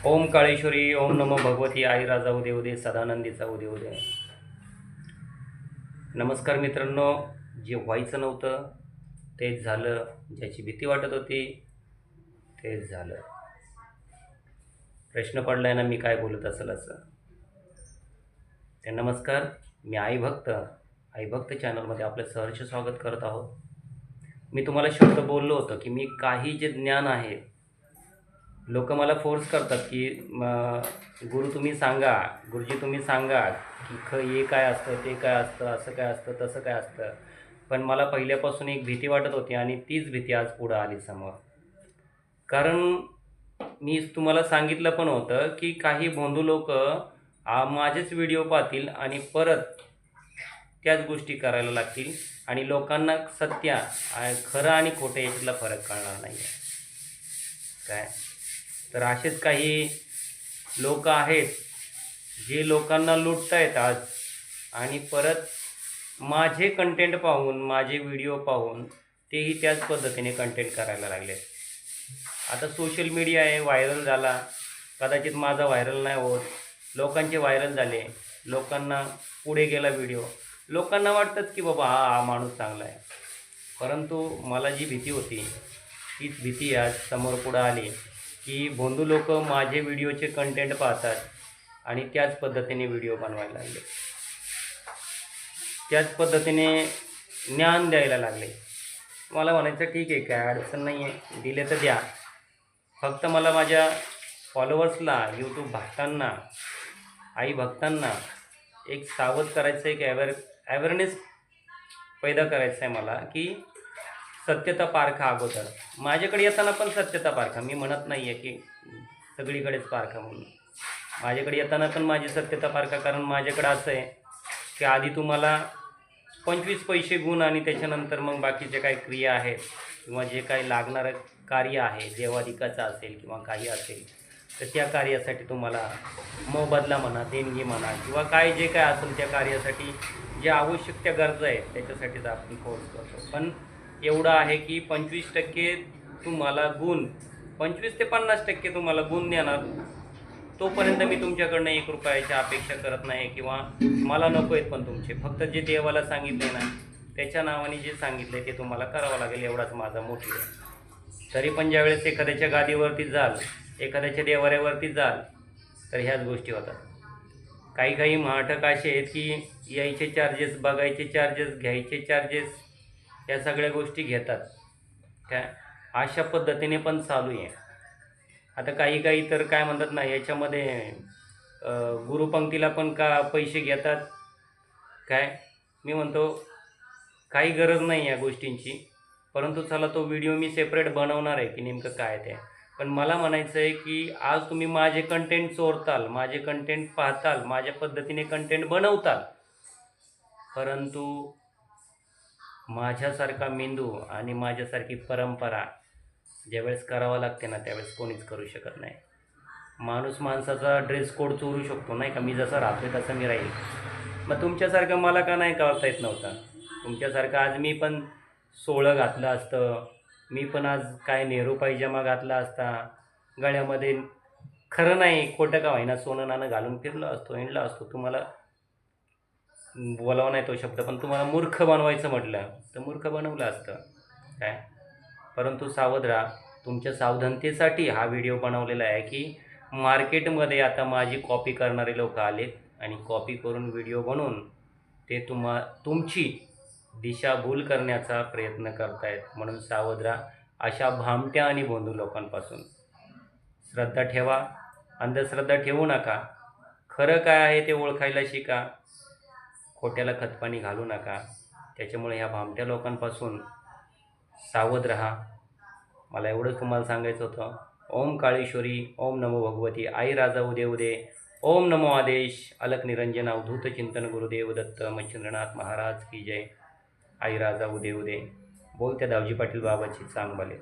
ओम काळेश्वरी, ओम नमो भगवती आई राजा उदे उदे सदानंदीचा उदे उदे. नमस्कार मित्रांनो. जे व्हायचं नव्हतं तेच झालं, ज्याची भीती वाटत होती तेच झालं. प्रश्न पडलाय ना मी काय बोलत असेल असं. तर नमस्कार, मी आई भक्त चॅनलमध्ये आपलं सहर्ष स्वागत करत आहोत. मी तुम्हाला शब्द बोललो होतो की मी काही जे ज्ञान आहे, लोक मला फोर्स करतात की गुरु तुम्ही सांगा, गुरुजी तुम्ही सांगा की हे काय असतं, ते काय असतं, असं काय असतं, तसं काय असतं. पण मला पहिल्यापासून एक भीती वाटत होती आणि तीच भीती आज पुढं आली समोर. कारण मी तुम्हाला सांगितलं पण होतं की काही भोंदू लोक माझेच व्हिडिओ पाहतील आणि परत त्याच गोष्टी करायला लागतील आणि लोकांना सत्य खरं आणि खोटं यातला फरक कळणार नाही आहे काय. तर असेच काही लोक आहेत जे लोकांना लुटतायत आज आणि परत माझे कंटेंट पाहून, माझे व्हिडिओ पाहून तेही त्याच पद्धतीने कंटेंट करायला लागले. आता सोशल मीडिया आहे, व्हायरल झाला, कदाचित माझा व्हायरल नाही होत, लोकांचे व्हायरल झाले, लोकांना पुढे गेला व्हिडिओ, लोकांना वाटतंच की बाबा हा माणूस चांगला आहे. परंतु मला जी भीती होती तीच भीती आज समोर पुढं आली की भोंदू लोक माझे व्हिडिओचे कंटेंट पाहतात आणि त्याच पद्धतीने व्हिडिओ बनवायला लागले, त्याच पद्धतीने ज्ञान द्यायला लागले. मला म्हणायचं ठीक आहे, काय अडचण नाही आहे, दिले तर द्या. फक्त मला माझ्या फॉलोअर्सला, यूट्यूब भक्तांना, आई भक्तांना एक सावध करायचं आहे, एक अवेअरनेस पैदा करायचं आहे मला की सत्यता पारखा अगोदर. माझ्याकडे येताना पण सत्यता पारखा. मी म्हणत नाही आहे की सगळीकडेच पारखा म्हणून. माझ्याकडे येताना पण माझी सत्यता पारखा. कारण माझ्याकडं असं आहे की आधी तुम्हाला 25 पैसे गुण आणि त्याच्यानंतर मग बाकीचे काही क्रिया आहेत किंवा जे काही लागणारं कार्य आहे, देवाधिकाचं असेल किंवा काही असेल, तर त्या कार्यासाठी तुम्हाला मोबदला म्हणा, देणगी म्हणा किंवा काय जे काय असेल त्या कार्यासाठी जे आवश्यक त्या गरजा आहेत त्याच्यासाठीच आपण फोर्स करतो. पण एवढं आहे की 25% तुम्हाला गुण, 25 ते 50% तुम्हाला गुण देणार, तोपर्यंत मी तुमच्याकडनं 1 रुपयाची अपेक्षा करत नाही किंवा मला नको आहेत. पण तुमचे फक्त जे देवाला सांगितले ना, त्याच्या नावाने जे सांगितले ते तुम्हाला करावं लागेल, एवढाच माझा मोटिव्ह आहे. तरी पण ज्यावेळेस एखाद्याच्या गादीवरती जाल, एखाद्याच्या देवाऱ्यावरती जाल, तर ह्याच गोष्टी होतात. काही काही महाटक असे आहेत की यायचे चार्जेस, बघायचे चार्जेस, घ्यायचे चार्जेस, या सगळ्या गोष्टी घेतात काय. अशा पद्धतीने पण चालू आहे. आता काही काही तर काय म्हणतात ना, याच्यामध्ये गुरुपंक्तीला पण का पैसे घेतात काय. मी म्हणतो काही गरज नाही या गोष्टींची. परंतु चला, तो व्हिडिओ मी सेपरेट बनवणार आहे की नेमकं काय ते. पण मला म्हणायचं आहे की आज तुम्ही माझे कंटेंट चोरताल, माझे कंटेंट पाहताल, माझ्या पद्धतीने कंटेंट बनवताल, परंतु माझ्यासारखा मेंदू आणि माझ्यासारखी परंपरा ज्यावेळेस करावं लागते ना, त्यावेळेस कोणीच करू शकत नाही. माणूस माणसाचा ड्रेस कोड चोरू शकतो नाही का. मी जसं राहतोय तसं मी राहील. मग तुमच्यासारखं मला का नाही करता येत नव्हतं. तुमच्यासारखं आज मी पण सोळं घातलं असतं, मी पण आज काय नेहरू पायजमा घातला असता, गळ्यामध्ये खरं नाही खोटं का होईना सोनं नाणं घालून फिरलो असतो, हिंडलो असतो. तुम्हाला बोलावा नाही तो शब्द, पण तुम्हाला मूर्ख बनवायचं म्हटलं तर मूर्ख बनवलं असतं काय. परंतु सावध राहा. तुमच्या सावधानतेसाठी हा व्हिडिओ बनवलेला आहे की मार्केटमध्ये आता माझी कॉपी करणारे लोक आलेत आणि कॉपी करून व्हिडिओ बनवून ते तुमची दिशाभूल करण्याचा प्रयत्न करतायत. म्हणून सावध राहा अशा भामट्या आणि भोंदू लोकांपासून. श्रद्धा ठेवा, अंधश्रद्धा ठेवू नका. खरं काय आहे ते ओळखायला शिका, खोट्याला खतपाणी घालू नका. त्याच्यामुळे ह्या भामट्या लोकांपासून सावध राहा. मला एवढंच तुम्हाला सांगायचं होतं. ओम काळेश्वरी, ओम नमो भगवती आई राजा उदे उदे, ओम नमो आदेश अलक निरंजन अवधूत चिंतन गुरुदेव दत्त मच्छिंद्रनाथ महाराज की जय. आई राजा उदे उदे. बोलत्या दावजी पाटील बाबाची चांगले.